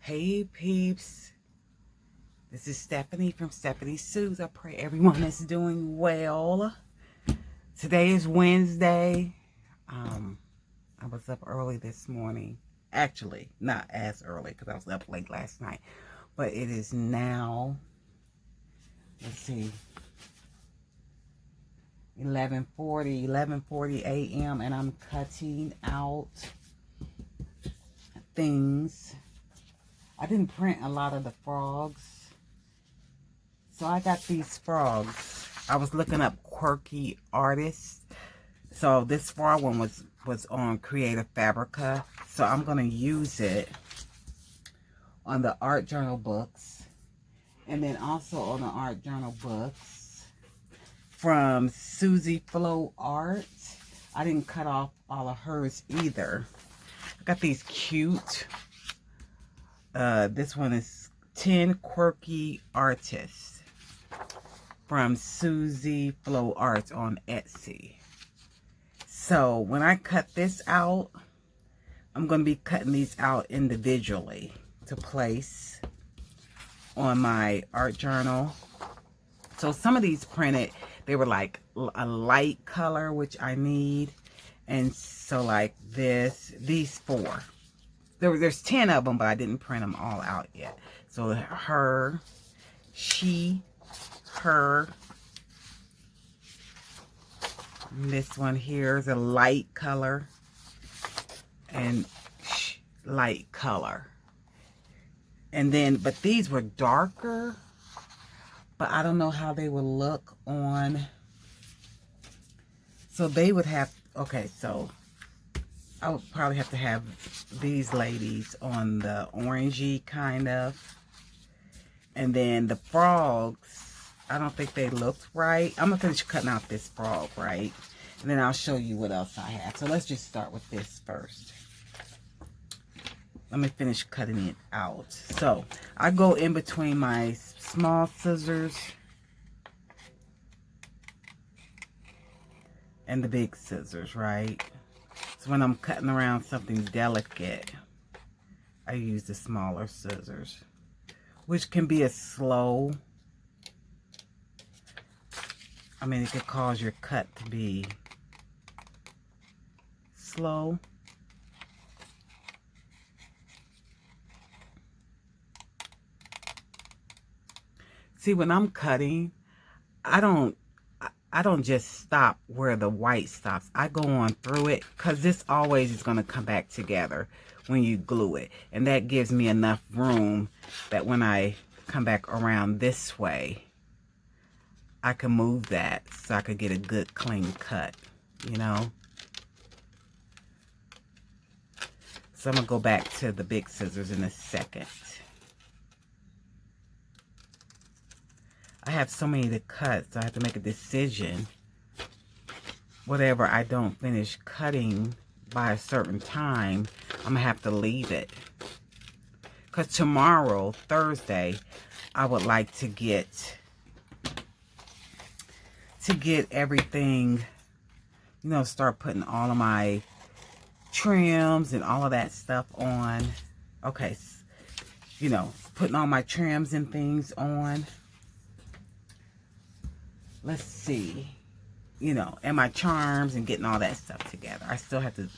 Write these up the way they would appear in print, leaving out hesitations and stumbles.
Hey peeps, this is Stephanie from Stephanie Sue's. I pray everyone is doing well. Today is Wednesday. I was up early this morning. Actually, not as early because I was up late last night. But it is now, let's see, 11:40 a.m. and I'm cutting out things. I didn't print a lot of the frogs. So I got these frogs. I was looking up quirky artists. So this frog one was on Creative Fabrica. So I'm going to use it on the art journal books. And then also on the art journal books from Susie Flo Art. I didn't cut off all of hers either. I got these cute. This one is 10 Quirky Artists from Susie Flo Art on Etsy. So when I cut this out, I'm going to be cutting these out individually to place on my art journal. So some of these printed, they were like a light color, which I need. And so like these four. There's 10 of them, but I didn't print them all out yet. So her, she, her. And this one here is a light color and light color. And then, but these were darker, but I don't know how they would look on. So they would have, okay, so I would probably have to have these ladies on the orangey kind of. And then the frogs, I don't think they looked right. I'm going to finish cutting out this frog, right? And then I'll show you what else I have. So let's just start with this first. Let me finish cutting it out. So I go in between my small scissors and the big scissors, right? So when I'm cutting around something delicate, I use the smaller scissors, which can be a slow. I mean, it could cause your cut to be slow. See, when I'm cutting, I don't just stop where the white stops. I go on through it because this always is going to come back together when you glue it. And that gives me enough room that when I come back around this way, I can move that so I could get a good clean cut, you know. So I'm going to go back to the big scissors in a second. I have so many to cut, so I have to make a decision. Whatever I don't finish cutting by a certain time, I'm going to have to leave it. Because tomorrow, Thursday, I would like to get everything, you know, start putting all of my trims and all of that stuff on. Okay, you know, putting all my trims and things on. Let's see, you know, and my charms and getting all that stuff together. I still have to,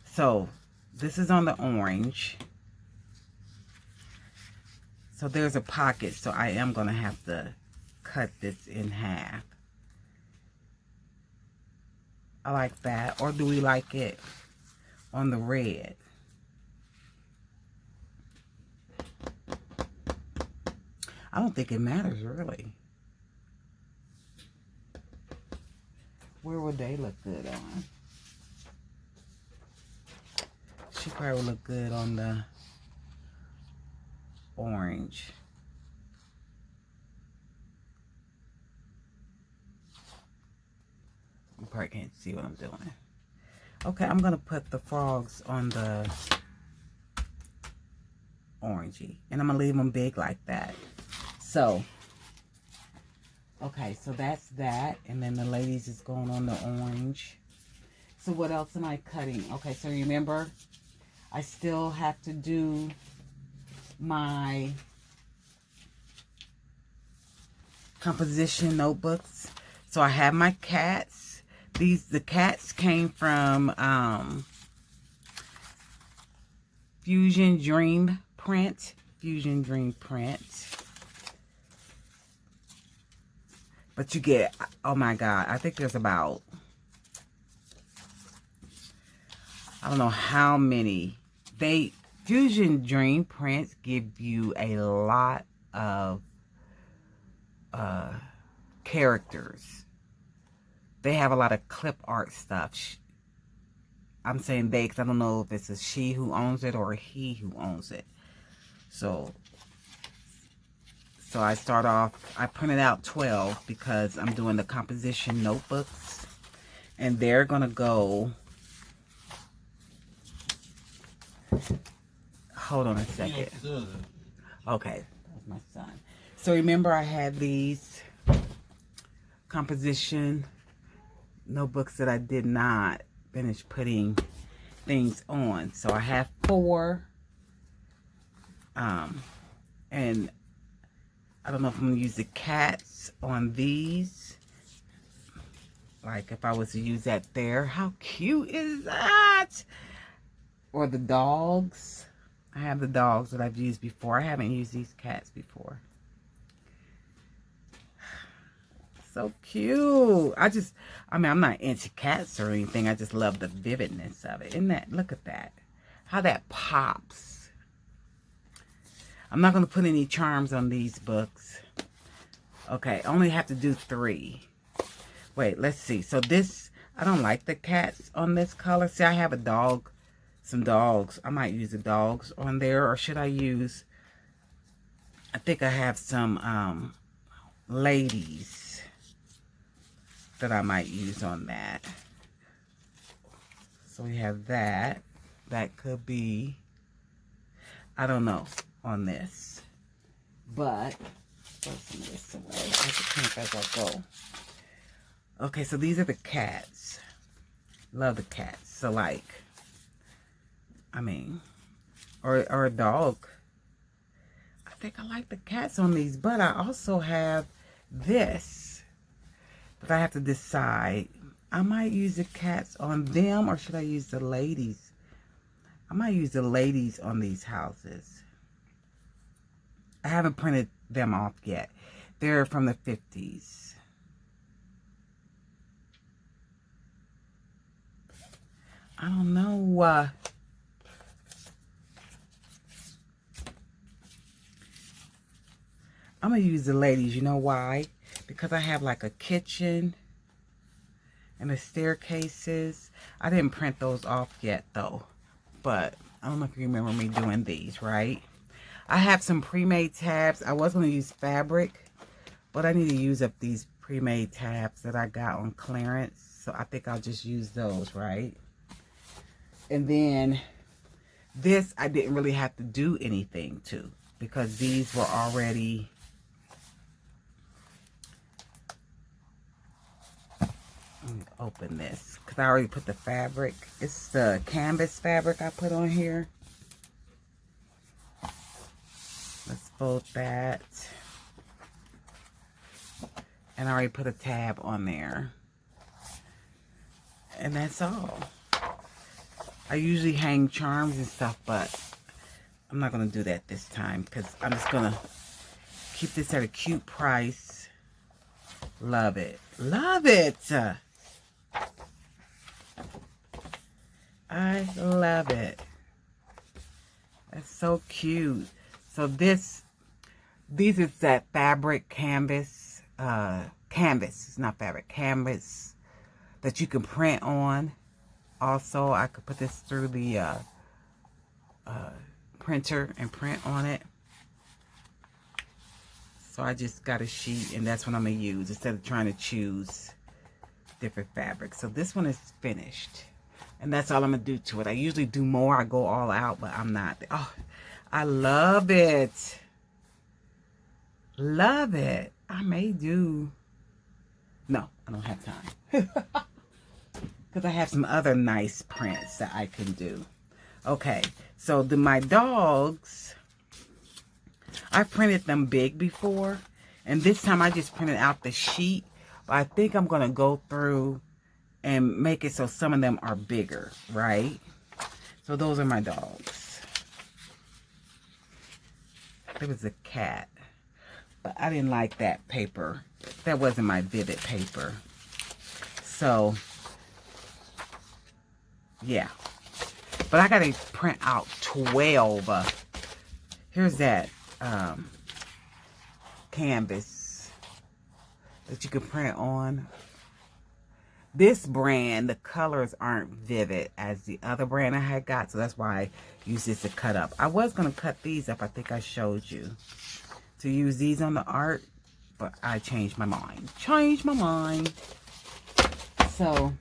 so this is on the orange. So there's a pocket, so I am going to have to cut this in half. I like that. Or do we like it on the red? I don't think it matters really. Where would they look good on? She probably would look good on the orange. You probably can't see what I'm doing. Okay, I'm going to put the frogs on the orangey. And I'm going to leave them big like that. So, okay, so that's that. And then the ladies is going on the orange. So what else am I cutting? Okay, so remember, I still have to do my composition notebooks. So I have my cats. The cats came from Fusion Dream Print. But you get, oh my God, I think there's about, I don't know how many. Fusion Dream Prints give you a lot of characters. They have a lot of clip art stuff. I'm saying they because I don't know if it's a she who owns it or a he who owns it. So I start off, I printed out 12 because I'm doing the composition notebooks. And they're going to go, hold on a second. Okay, that's my son. So remember I had these composition notebooks that I did not finish putting things on. So I have 4. And I don't know if I'm going to use the cats on these. Like if I was to use that there. How cute is that? Or the dogs. I have the dogs that I've used before. I haven't used these cats before. So cute. I mean, I'm not into cats or anything. I just love the vividness of it. Isn't that, look at that. How that pops. I'm not going to put any charms on these books. Okay, I only have to do 3. Wait, let's see. So this, I don't like the cats on this color. See, I have a dog, some dogs. I might use the dogs on there. Or should I use, I think I have some ladies that I might use on that. So we have that. That could be, I don't know, on this. But, throw some of this away. I have to clean as I go. Okay, so these are the cats. Love the cats. So like, I mean, or a dog. I think I like the cats on these, but I also have this. But I have to decide. I might use the cats on them, or should I use the ladies? I might use the ladies on these houses. I haven't printed them off yet. They're from the 50s. I don't know. I'm going to use the ladies. You know why? Because I have like a kitchen and the staircases. I didn't print those off yet though. But I don't know if you remember me doing these, right? I have some pre-made tabs. I was going to use fabric, but I need to use up these pre-made tabs that I got on clearance. So I think I'll just use those, right? And then this, I didn't really have to do anything to because these were already... Let me open this because I already put the fabric. It's the canvas fabric I put on here. Let's fold that. And I already put a tab on there. And that's all. I usually hang charms and stuff, but I'm not going to do that this time because I'm just going to keep this at a cute price. Love it. Love it. I love it. That's so cute. So these is that fabric canvas, it's not fabric, canvas that you can print on. Also, I could put this through the printer and print on it. So I just got a sheet and that's what I'm going to use instead of trying to choose different fabrics. So this one is finished. And that's all I'm going to do to it. I usually do more. I go all out, but I'm not. Oh, I love it. Love it. I may do... No, I don't have time. Because I have some other nice prints that I can do. Okay, so my dogs, I printed them big before, and this time I just printed out the sheet. But I think I'm going to go through and make it so some of them are bigger, right? So those are my dogs. There was a cat, but I didn't like that paper. That wasn't my vivid paper. So, yeah. But I got to print out 12. Here's that canvas that you can print on. This brand, the colors aren't vivid as the other brand I had got, so that's why I used this to cut up. I was going to cut these up. I think I showed you to use these on the art, but I changed my mind. So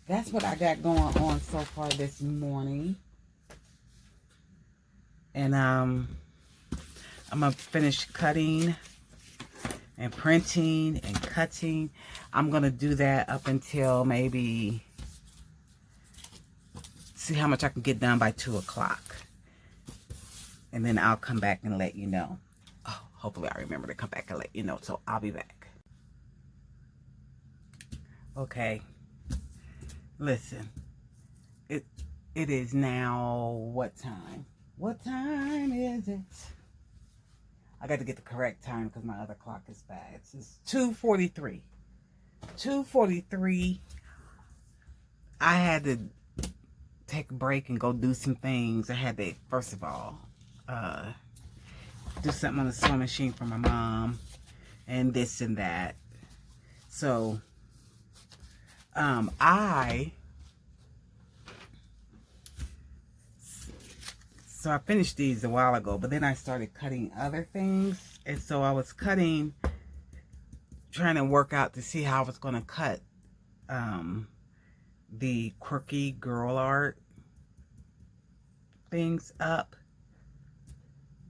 that's what I got going on so far this morning. And I'm going to finish cutting and printing and cutting. I'm going to do that up until maybe, see how much I can get done by 2 o'clock. And then I'll come back and let you know. Oh, hopefully I remember to come back and let you know. So I'll be back. Okay. Listen. It is now what time? What time is it? I got to get the correct time because my other clock is bad. It's 2:43. 2:43. I had to take a break and go do some things. I had to, first of all, do something on the sewing machine for my mom and this and that. So, I finished these a while ago, but then I started cutting other things. And so I was cutting, trying to work out to see how I was going to cut the quirky girl art things up.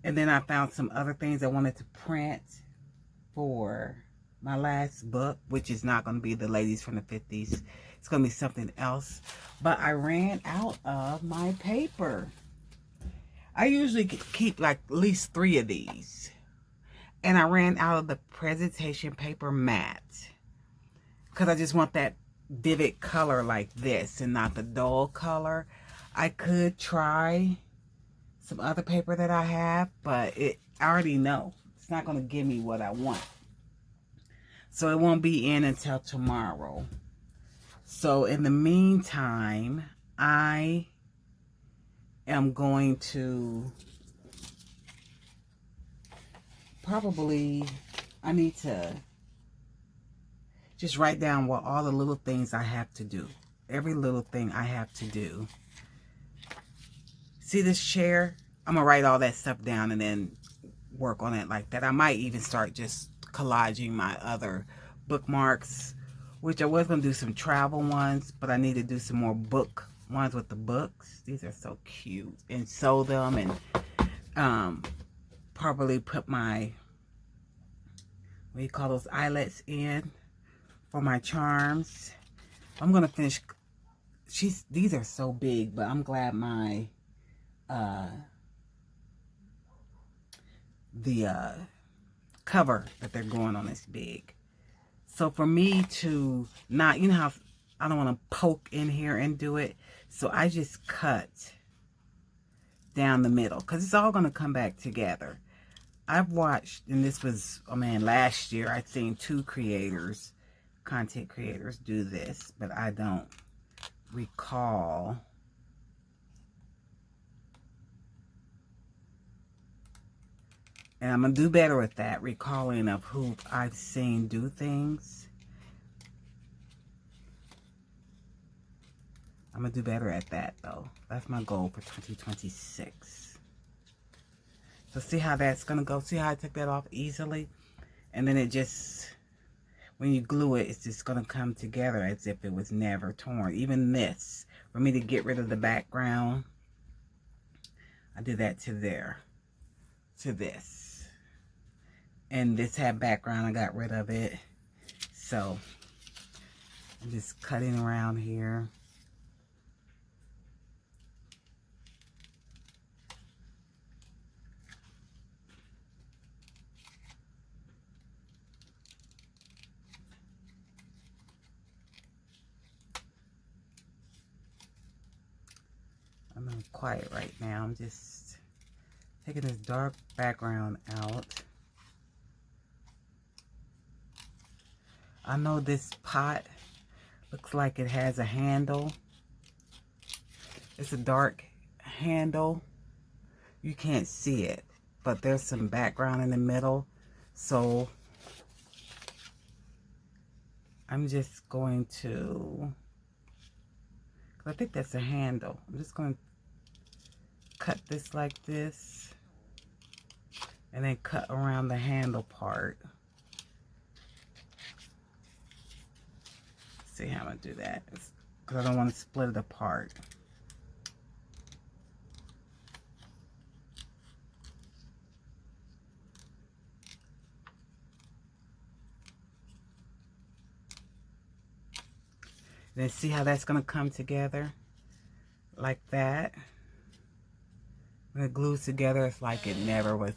And then I found some other things I wanted to print for my last book, which is not going to be the ladies from the 50s. It's going to be something else. But I ran out of my paper. I usually keep like at least 3 of these. And I ran out of the presentation paper matte. Because I just want that vivid color like this and not the dull color. I could try some other paper that I have, but I already know it's not going to give me what I want. So it won't be in until tomorrow. So in the meantime, I am going to probably, I need to just write down what all the little things I have to do. Every little thing I have to do. See this chair? I'm going to write all that stuff down and then work on it like that. I might even start just collaging my other bookmarks, which I was going to do some travel ones, but I need to do some more book ones with the books. These are so cute. And sew them and probably put my, what do you call those, eyelets in for my charms. I'm going to finish. These are so big, but I'm glad my the cover that they're going on is big. So for me to not, you know how I don't want to poke in here and do it. So I just cut down the middle because it's all going to come back together. I've watched, and this was, oh man, last year I'd seen 2 creators, content creators do this, but I don't recall. And I'm going to do better with that, recalling of who I've seen do things. I'm going to do better at that, though. That's my goal for 2026. So see how that's going to go? See how I took that off easily? And then it just, when you glue it, it's just going to come together as if it was never torn. Even this, for me to get rid of the background, I did that to there, to this. And this had background, I got rid of it. So, I'm just cutting around here. I'm quiet right now. I'm just taking this dark background out. I know this pot looks like it has a handle. It's a dark handle. You can't see it, but there's some background in the middle. So I'm just going to, I think that's a handle. I'm just going to cut this like this and then cut around the handle part. See how I'm going to do that, because I don't want to split it apart. Then see how that's going to come together like that. When it glues together, it's like it never was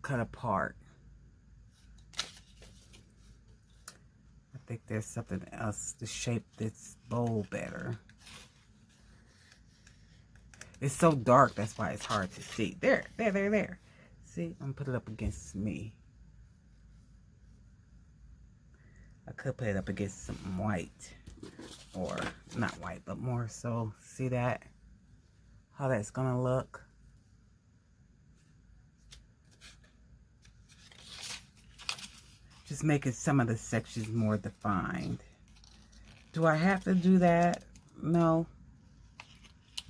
cut apart. I think there's something else to shape this bowl better. It's so dark, that's why it's hard to see. There. See, I'm gonna put it up against me. I could put it up against something white. Or not white, but more so. See that? How that's gonna look. Just making some of the sections more defined. Do I have to do that? No.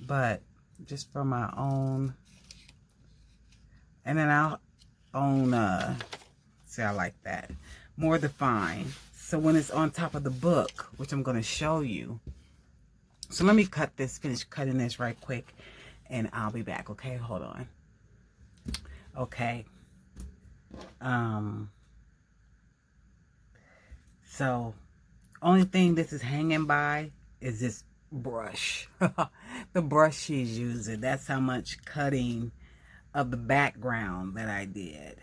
But just for my own. And then I'll own, see, I like that. More defined. So when it's on top of the book, which I'm going to show you. So let me cut this, finish cutting this right quick, and I'll be back. Okay, hold on. Okay. So only thing this is hanging by is this brush. The brush she's using. That's how much cutting of the background that I did.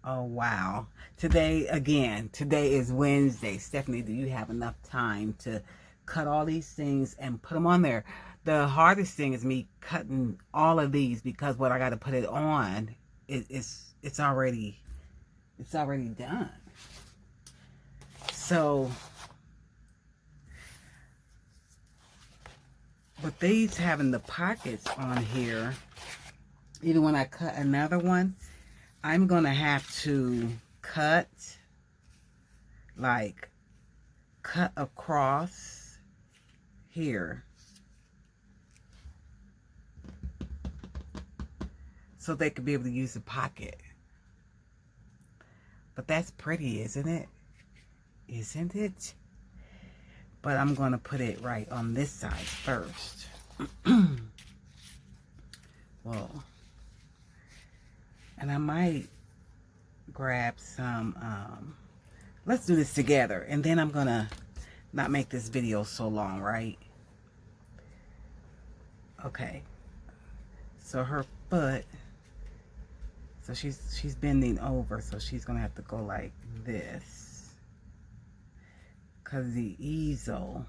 Oh, wow. Today is Wednesday. Stephanie, do you have enough time to cut all these things and put them on there? The hardest thing is me cutting all of these, because what I got to put it on, it's already done. So, with these having the pockets on here, even when I cut another one, I'm going to have to cut across here. So they could be able to use the pocket. But that's pretty, isn't it? Isn't it? But I'm going to put it right on this side first. Well, and I might grab some, let's do this together. And then I'm going to not make this video so long, right? Okay. So her foot, so she's bending over, so she's going to have to go like this. Because the easel,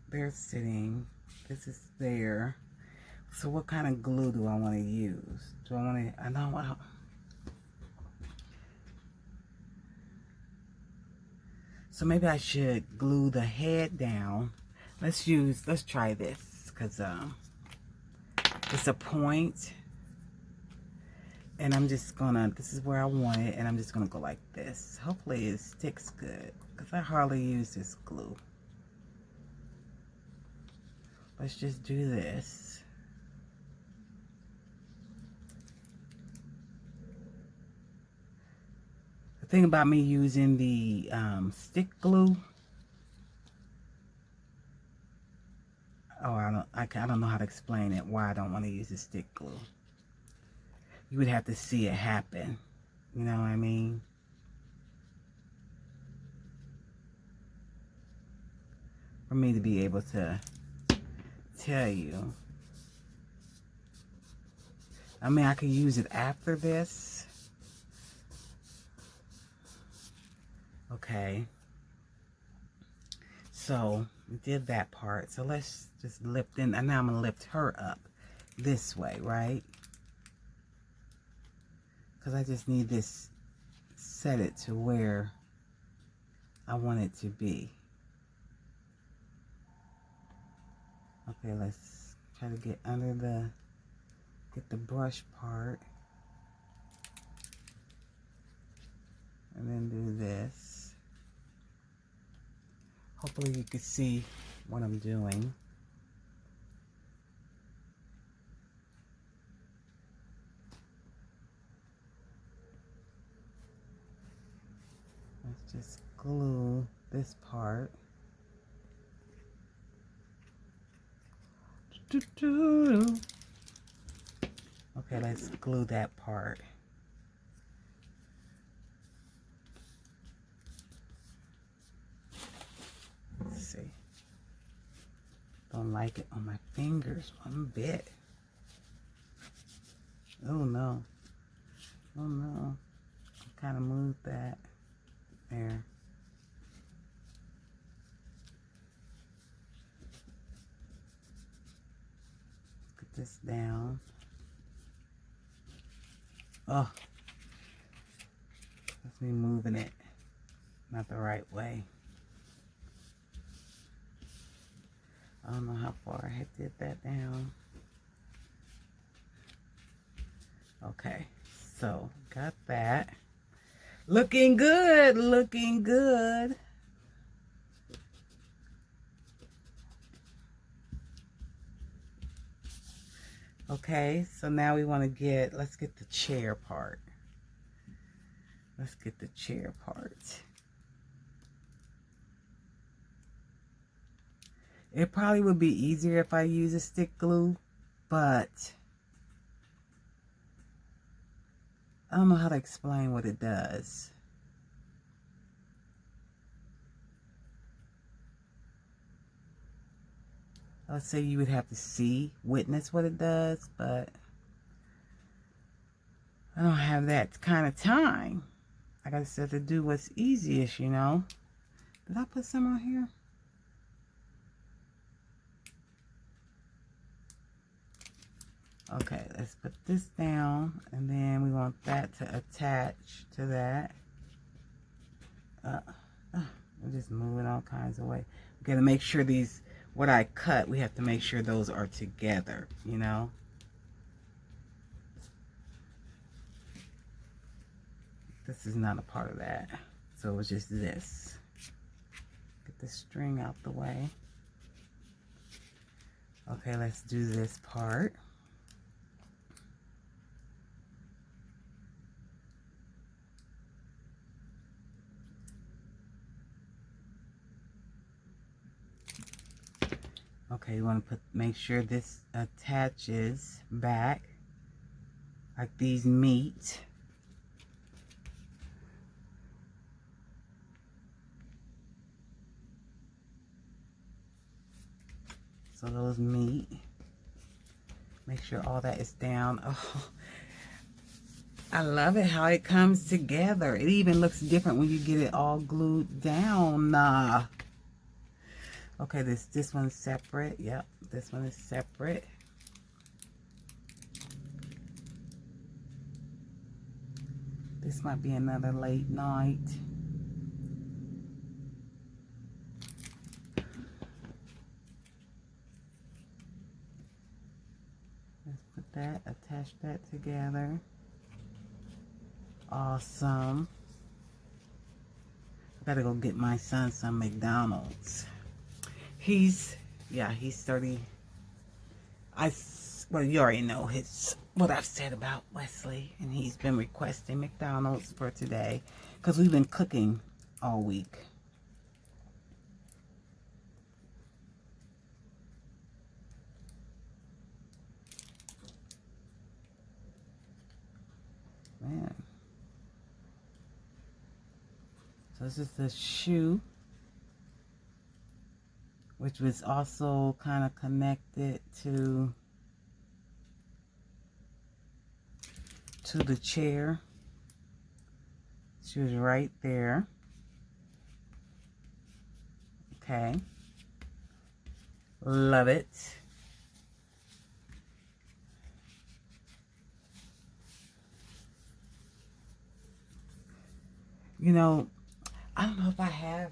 they're sitting, this is there. So what kind of glue do I want to use? Do I want to, I know, so maybe I should glue the head down. Let's try this, because it's a point. And I'm just gonna, this is where I want it, and I'm just gonna go like this. Hopefully it sticks good, because I hardly use this glue. Let's just do this. The thing about me using the stick glue, I don't know how to explain it, why I don't want to use the stick glue. You would have to see it happen. You know what I mean? For me to be able to tell you. I mean, I could use it after this. Okay. So we did that part. So let's just lift in, and now I'm gonna lift her up this way, right? Because I just need this, set it to where I want it to be. Okay, let's try to get under the, get the brush part. And then do this. Hopefully you can see what I'm doing. Let's just glue this part. Okay, let's glue that part. Let's see. Don't like it on my fingers one bit. Oh no. Oh no. Kind of moved that. There. Put this down. Oh. That's me moving it. Not the right way. I don't know how far I did that down. Okay, so got that. Looking good, looking good. Okay, so now we want to get, let's get the chair part. Let's get the chair part. It probably would be easier if I use a stick glue, but I don't know how to explain what it does. Let's say you would have to see, witness what it does, but I don't have that kind of time. Like I said, to do what's easiest, you know. Did I put some on here? Okay, let's put this down, and then we want that to attach to that. I'm just moving all kinds of ways. We gotta make sure these, what I cut, we have to make sure those are together, you know. This is not a part of that, so it's just this. Get the string out the way. Okay, let's do this part. Okay, you want to make sure this attaches back like these meet. So those meet. Make sure all that is down. Oh, I love it how it comes together. It even looks different when you get it all glued down. Okay, this one's separate. Yep, this one is separate. This might be another late night. Let's put that, attach that together. Awesome. I gotta go get my son some McDonald's. He's 30. Well, you already know what I've said about Wesley, and he's been requesting McDonald's for today because we've been cooking all week. Man. So this is the shoe, which was also kind of connected to the chair. She was right there. Okay. Love it. You know, I don't know if I have,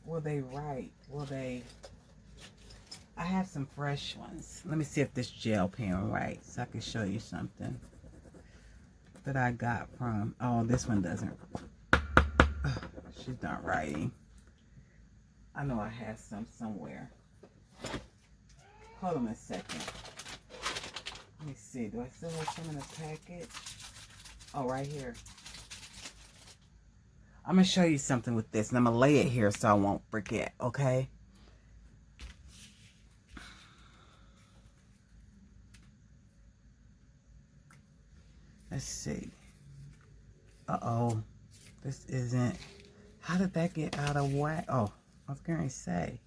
will they write? Will they? I have some fresh ones. Let me see if this gel pen writes so I can show you something that I got from, oh, this one doesn't. She's not writing. I know I have some somewhere. Hold on a second. Let me see. Do I still have some in the package? Oh, right here. I'm going to show you something with this, and I'm going to lay it here so I won't forget, okay? Let's see. Uh-oh. This isn't... How did that get out of whack? Oh, I was going to say.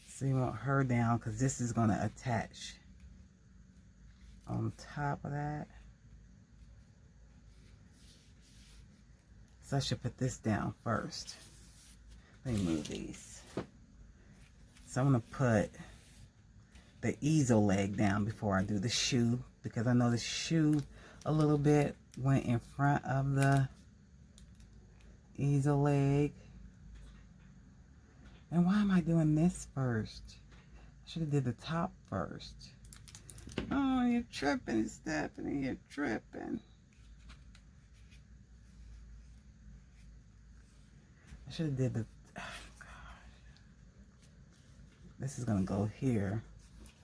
So you want her down because this is going to attach on top of that. So I should put this down first. Let me move these. So I'm going to put the easel leg down before I do the shoe, because I know the shoe a little bit went in front of the easel leg. And why am I doing this first? I should have did the top first. Oh, you're tripping, Stephanie. You're tripping. I should have did the... Oh, gosh. This is going to go here.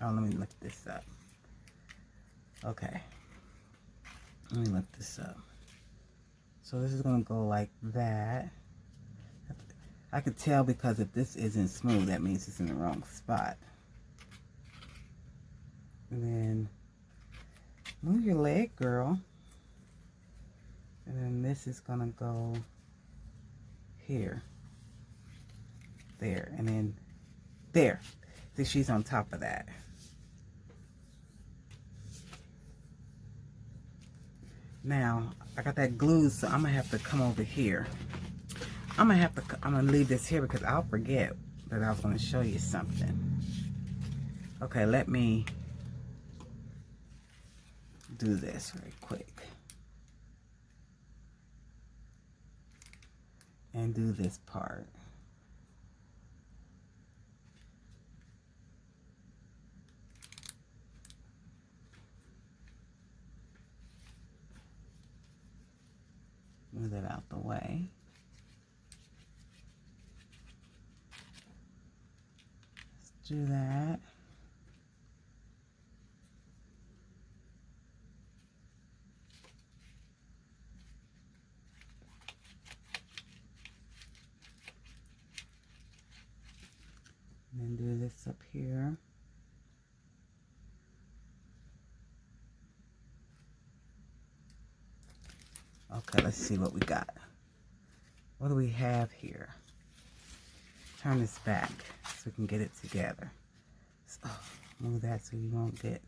Oh, let me look this up. Okay. Let me look this up. So this is going to go like that. I could tell because if this isn't smooth, that means it's in the wrong spot. And then move your leg, girl. And then this is going to go here. There. And then there. See, she's on top of that. Now, I got that glue, so I'm going to have to come over here. I'm going to leave this here because I'll forget that I was going to show you something. Okay, let me do this right quick. And do this part. Move that out the way. Let's do that. And then do this up here. Okay, let's see what we got. What do we have here? Turn this back so we can get it together. So, move that so you won't get...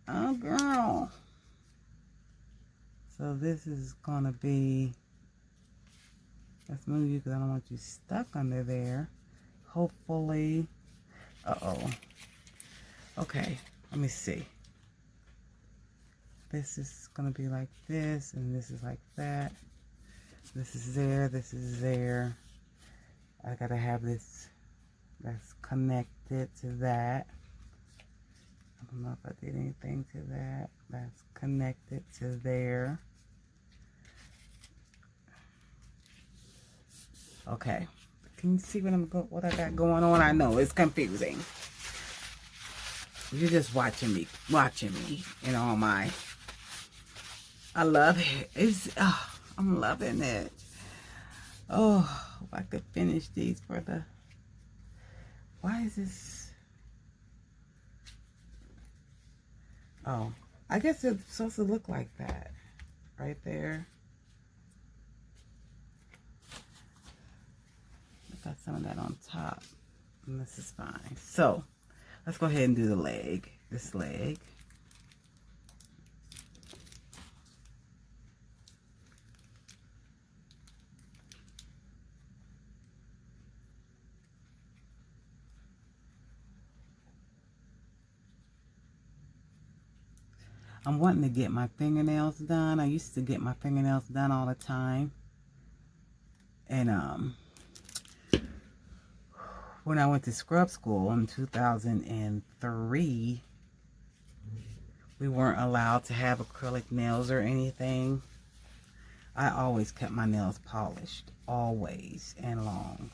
Oh, girl. So this is going to be... Let's move you because I don't want you stuck under there. Hopefully... Uh-oh. Okay, let me see. This is going to be like this, and this is like that. This is there, this is there. I got to have this that's connected to that. I don't know if I did anything to that. That's connected to there. Okay. Can you see what I got going on? I know it's confusing. You're just watching me in all my... I love it. I'm loving it. Oh, if I could finish these for the... Why is this... Oh, I guess it's supposed to look like that. Right there. I got some of that on top. And this is fine. So, let's go ahead and do the leg. This leg. I'm wanting to get my fingernails done. I used to get my fingernails done all the time. And when I went to scrub school in 2003, we weren't allowed to have acrylic nails or anything. I always kept my nails polished, always, and long.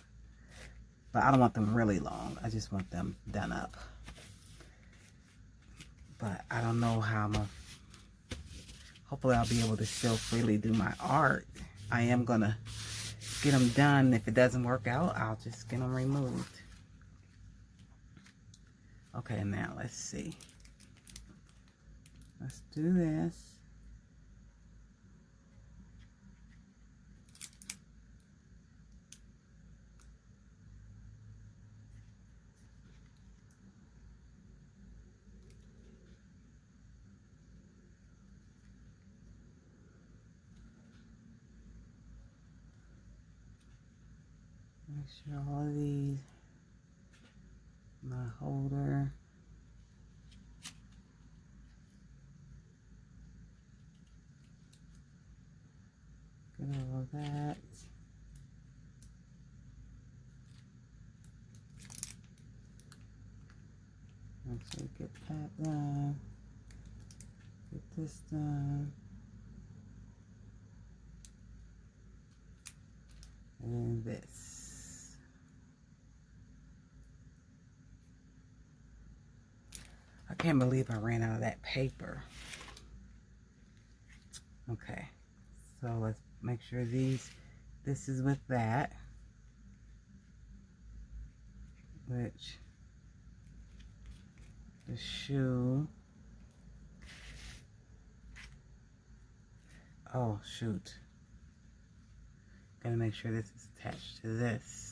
But I don't want them really long. I just want them done up. But I don't know how I'm going to... Hopefully I'll be able to still freely do my art. I am going to get them done. If it doesn't work out, I'll just get them removed. Okay, now let's see. Let's do this. Make sure all of these, my holder. Get all of that. Actually get that done. Get this done. And this. I can't believe I ran out of that paper. Okay, so let's make sure this is with that, which the shoe. Oh shoot, gotta make sure this is attached to this.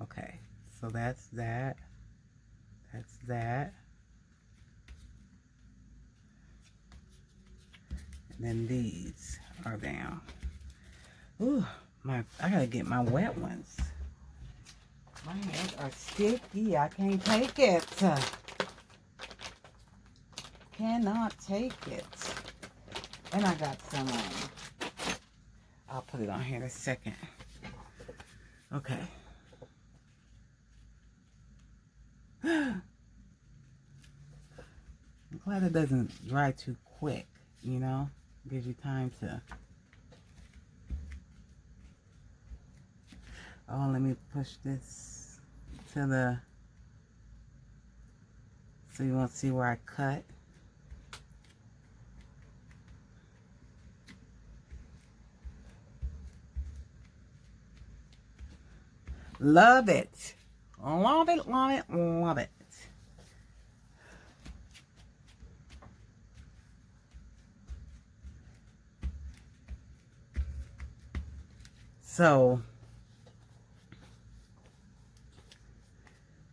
Okay, so that's that. That's that. And then these are down. Ooh, I gotta get my wet ones. My hands are sticky. I can't take it. Cannot take it. And I got some I'll put it on here in a second. Okay. I'm glad it doesn't dry too quick, you know? Gives you time to... Oh, let me push this to the... So you won't see where I cut. Love it. Love it, love it, love it. So,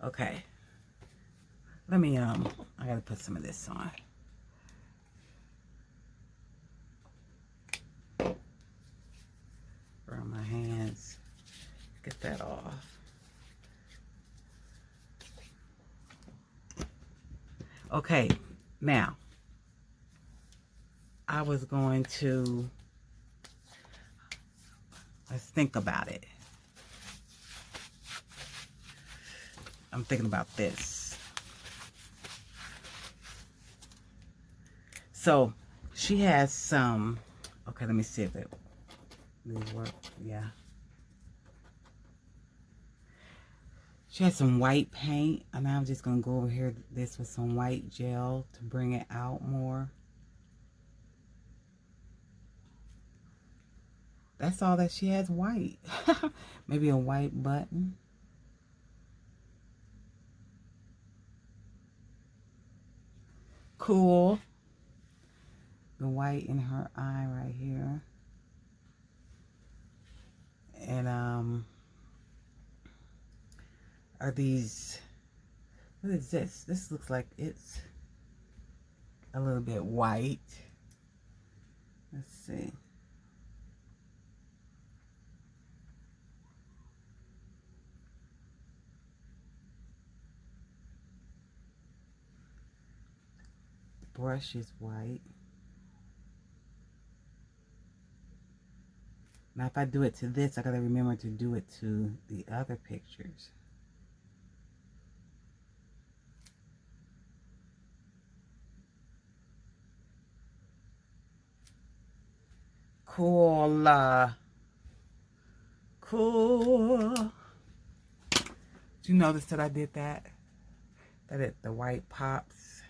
okay. Let me, I gotta put some of this on. Around my hands. Get that off. Okay, now, I was going to, let's think about it. I'm thinking about this. So, she has some, okay, let me see if it will work, yeah. She has some white paint, and I'm just going to go over here this with some white gel to bring it out more. That's all that she has, white. Maybe a white button. Cool. The white in her eye right here. And, are these, what is this? This looks like it's a little bit white. Let's see. brush is white. Now if I do it to this, I gotta remember to do it to the other pictures. Cool. Cool. Did you notice that I did that? That the white pops.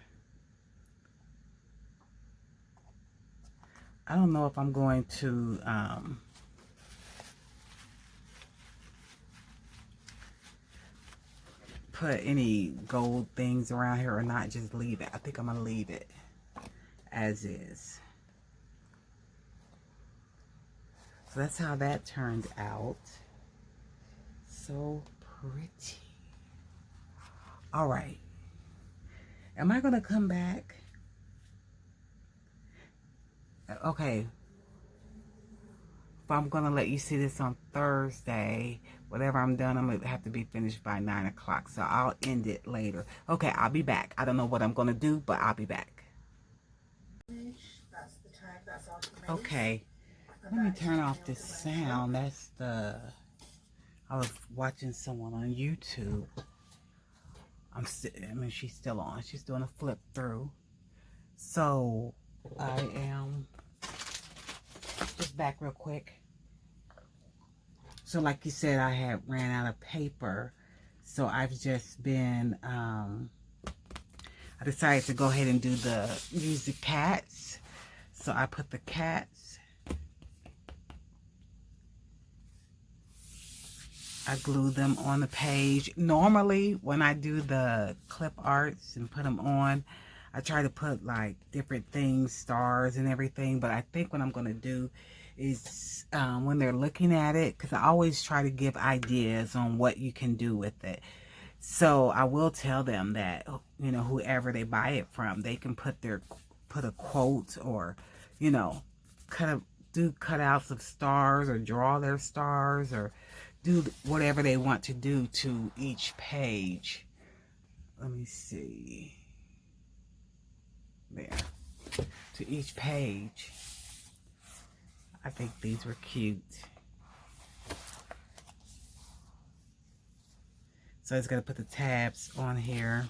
I don't know if I'm going to put any gold things around here or not. Just leave it. I think I'm going to leave it as is. So that's how that turned out. So pretty. All right. Am I going to come back? Okay. If I'm going to let you see this on Thursday, whatever I'm done, I'm going to have to be finished by 9 o'clock. So I'll end it later. Okay, I'll be back. I don't know what I'm going to do, but I'll be back. Okay. Let me turn off this sound. That's the... I was watching someone on YouTube. I mean, she's still on. She's doing a flip through. So, I am just back real quick. So, like you said, I had ran out of paper. So, I've just been, I decided to go ahead and use the cats. So, I put the cats. I glue them on the page. Normally, when I do the clip arts and put them on, I try to put like different things, stars and everything. But I think what I'm going to do is when they're looking at it, because I always try to give ideas on what you can do with it. So I will tell them that, you know, whoever they buy it from, they can put a quote or, you know, do cutouts of stars or draw their stars or do whatever they want to do to each page. Let me see. There. To each page. I think these were cute. So I just gotta put the tabs on here.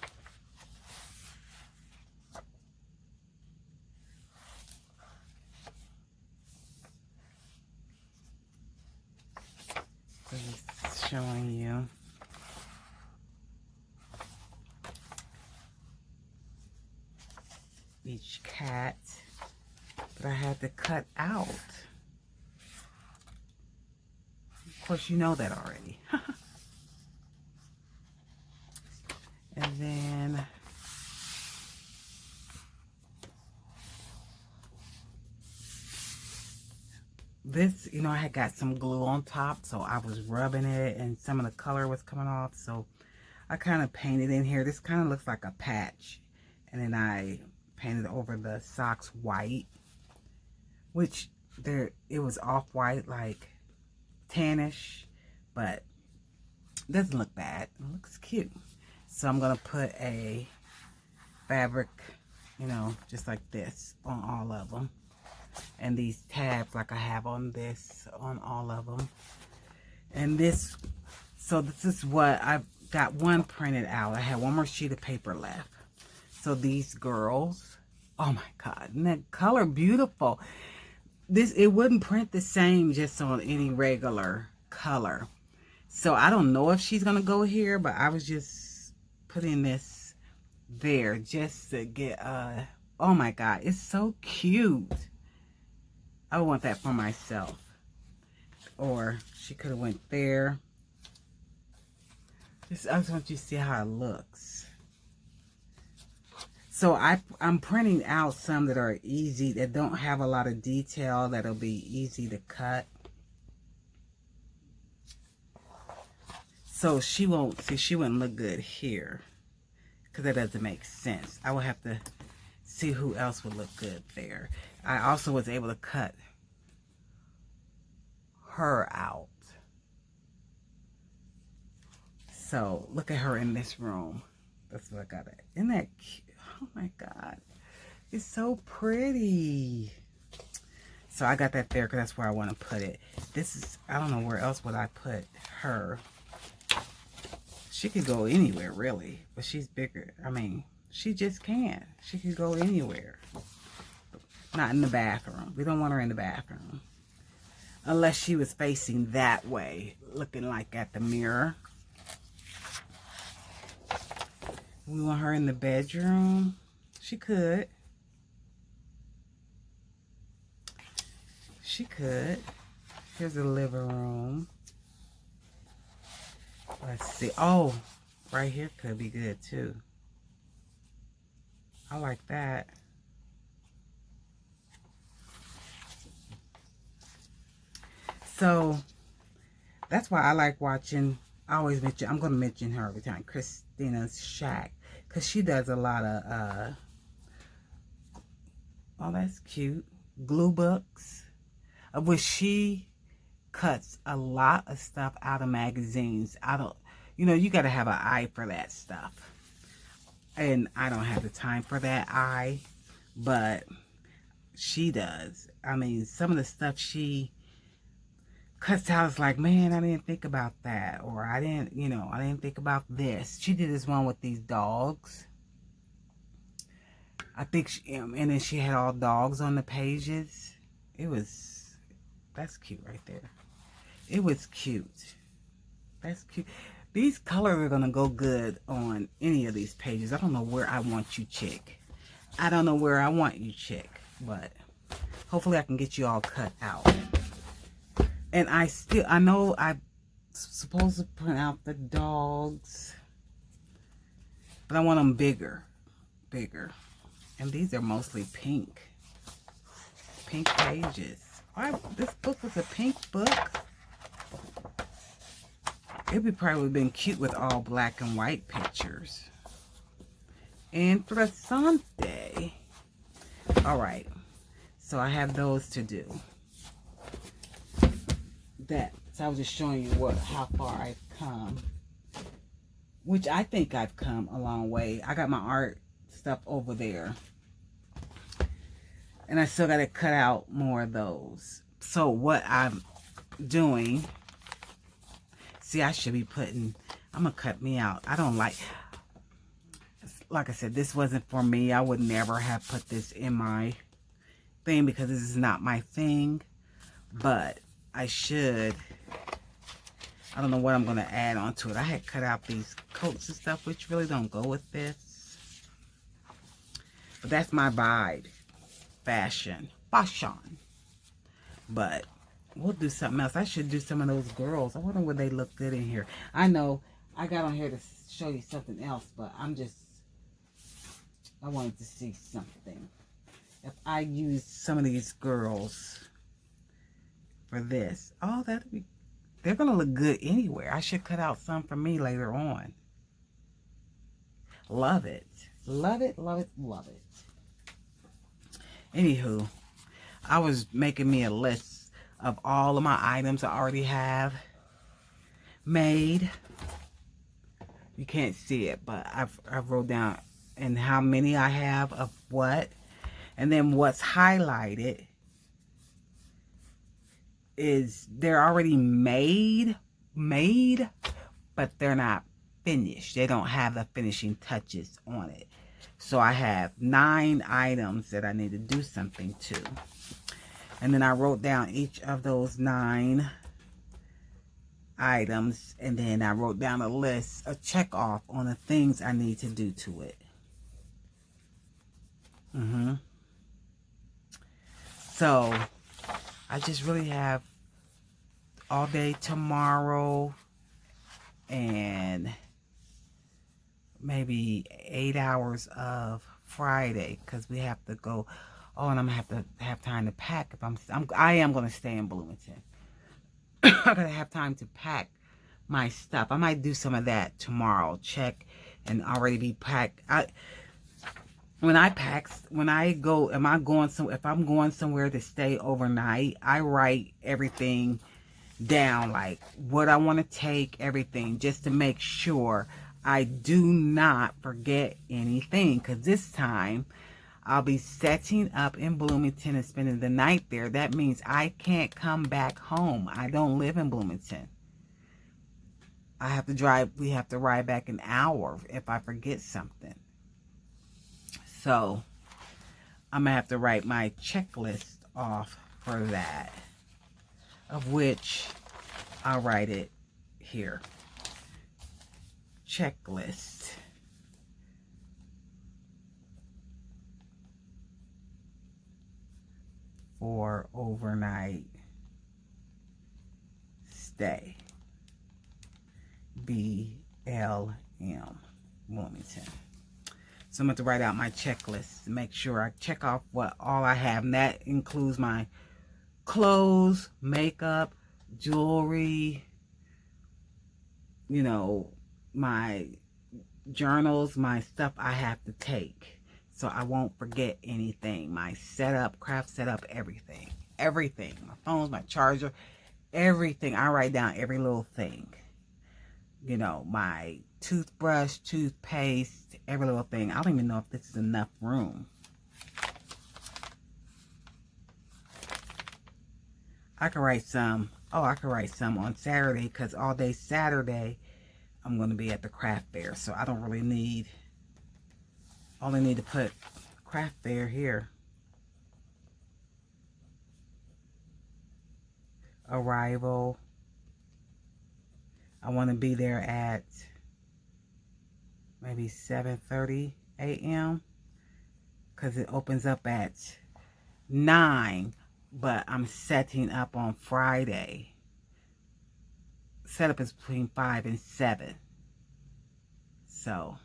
So just showing you. Each cat that I had to cut out. Of course, you know that already. And then this, you know, I had got some glue on top, so I was rubbing it and some of the color was coming off. So I kind of painted in here. This kind of looks like a patch. And then I painted over the socks white, which it was off-white, like tannish, but it doesn't look bad. It looks cute. So I'm going to put a fabric, you know, just like this on all of them. And these tabs like I have on this, on all of them. And this, so this is what I've got one printed out. I had one more sheet of paper left. So these girls, oh my God, isn't that color beautiful? It wouldn't print the same just on any regular color. So I don't know if she's gonna go here, but I was just putting this there just to get, oh my God, it's so cute. I want that for myself. Or she could have went there. I just want you to see how it looks. So I'm printing out some that are easy, that don't have a lot of detail, that'll be easy to cut. So she wouldn't look good here, because that doesn't make sense. I would have to see who else would look good there. I also was able to cut her out. So look at her in this room. That's what I got. Isn't that cute? Oh my God. It's so pretty. So I got that there because that's where I want to put it. This is, I don't know where else would I put her. She could go anywhere, really. But she's bigger. I mean, she just can. She could go anywhere. Not in the bathroom. We don't want her in the bathroom. Unless she was facing that way, looking like at the mirror. We want her in the bedroom. She could. She could. Here's the living room. Let's see. Oh, right here could be good too. I like that. So that's why I like watching. I always mention, I'm going to mention her every time, Christina's Shack, because she does a lot of oh, that's cute, glue books, of which she cuts a lot of stuff out of magazines. You know, you got to have an eye for that stuff, and I don't have the time for that eye, but she does. I mean, some of the stuff she cuts out is like, man, I didn't think about that, or I didn't think about this. She did this one with these dogs. I think and then she had all dogs on the pages. That's cute right there. It was cute. That's cute. These colors are going to go good on any of these pages. I don't know where I want you, chick. I don't know where I want you, chick. But hopefully I can get you all cut out. And I know I'm supposed to print out the dogs. But I want them bigger. Bigger. And these are mostly pink. Pink pages. This book was a pink book. It would probably have been cute with all black and white pictures. And for Sunday. Alright. So I have those to do. So I was just showing you how far I've come. Which I think I've come a long way. I got my art stuff over there. And I still got to cut out more of those. So what I'm doing... See, I should be putting... I'm going to cut me out. I don't like... Like I said, this wasn't for me. I would never have put this in my thing because this is not my thing. But I should... I don't know what I'm going to add onto it. I had cut out these coats and stuff, which really don't go with this. But that's my vibe. Fashion. But we'll do something else. I should do some of those girls. I wonder would they look good in here. I know I got on here to show you something else, but I wanted to see something. If I use some of these girls for this. Oh, they're going to look good anywhere. I should cut out some for me later on. Love it. Love it, love it, love it. Anywho, I was making me a list of all of my items I already have made. You can't see it, but I've wrote down and how many I have of what. And then what's highlighted is they're already made, but they're not finished. They don't have the finishing touches on it. So I have 9 items that I need to do something to. And then I wrote down each of those 9 items. And then I wrote down a list, a check off on the things I need to do to it. So I just really have all day tomorrow and maybe 8 hours of Friday because we have to go. Oh, and I'm gonna have to have time to pack. If I am gonna stay in Bloomington. I'm gonna have time to pack my stuff. I might do some of that tomorrow. Check and already be packed. When if I'm going somewhere to stay overnight, I write everything down, like what I want to take, everything, just to make sure I do not forget anything. Because this time, I'll be setting up in Bloomington and spending the night there. That means I can't come back home. I don't live in Bloomington. I have to drive. We have to ride back an hour if I forget something. So I'm going to have to write my checklist off for that, of which I'll write it here. Checklist. For overnight stay. BLM, Bloomington. So I'm going to write out my checklist to make sure I check off what all I have. And that includes my clothes, makeup, jewelry, you know, my journals, my stuff I have to take. So I won't forget anything. My setup, craft setup, everything. Everything. My phones, my charger, everything. I write down every little thing. You know, my toothbrush, toothpaste, every little thing. I don't even know if this is enough room. I could write some. Oh, I could write some on Saturday, because all day Saturday I'm going to be at the craft fair. So I don't really need... Only need to put craft fair here. Arrival. I want to be there at maybe 7:30 a.m. because it opens up at 9. But I'm setting up on Friday. Setup is between 5 and 7. So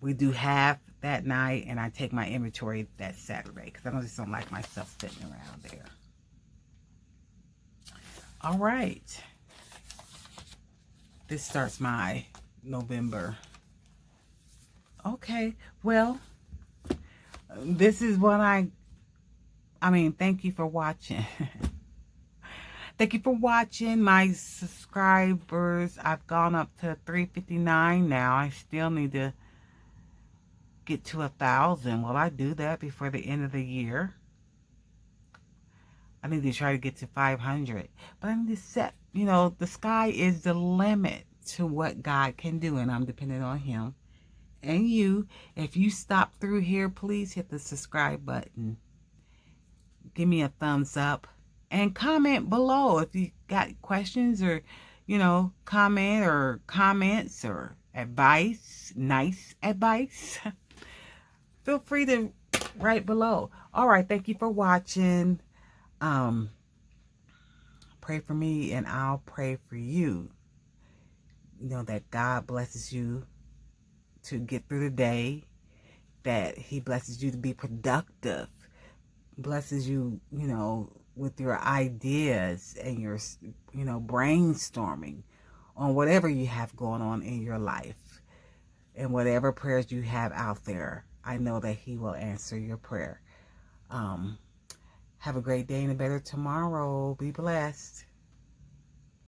we do half that night, and I take my inventory that Saturday because I just don't like my stuff sitting around there. All right. This starts my November. Okay. Well, this is what I mean, thank you for watching. Thank you for watching. My subscribers, I've gone up to 359 now. I still need to get to 1,000. Will I do that before the end of the year? I need to try to get to 500. But I need to set, you know, the sky is the limit to what God can do, and I'm dependent on Him. And you, if you stop through here, please hit the subscribe button. Give me a thumbs up and comment below if you got questions, or, you know, comments or advice, nice advice. Feel free to write below. All right, thank you for watching. Pray for me and I'll pray for you. You know, that God blesses you to get through the day, that He blesses you to be productive, blesses you, you know, with your ideas and your, you know, brainstorming on whatever you have going on in your life, and whatever prayers you have out there. I know that He will answer your prayer. Have a great day and a better tomorrow. Be blessed.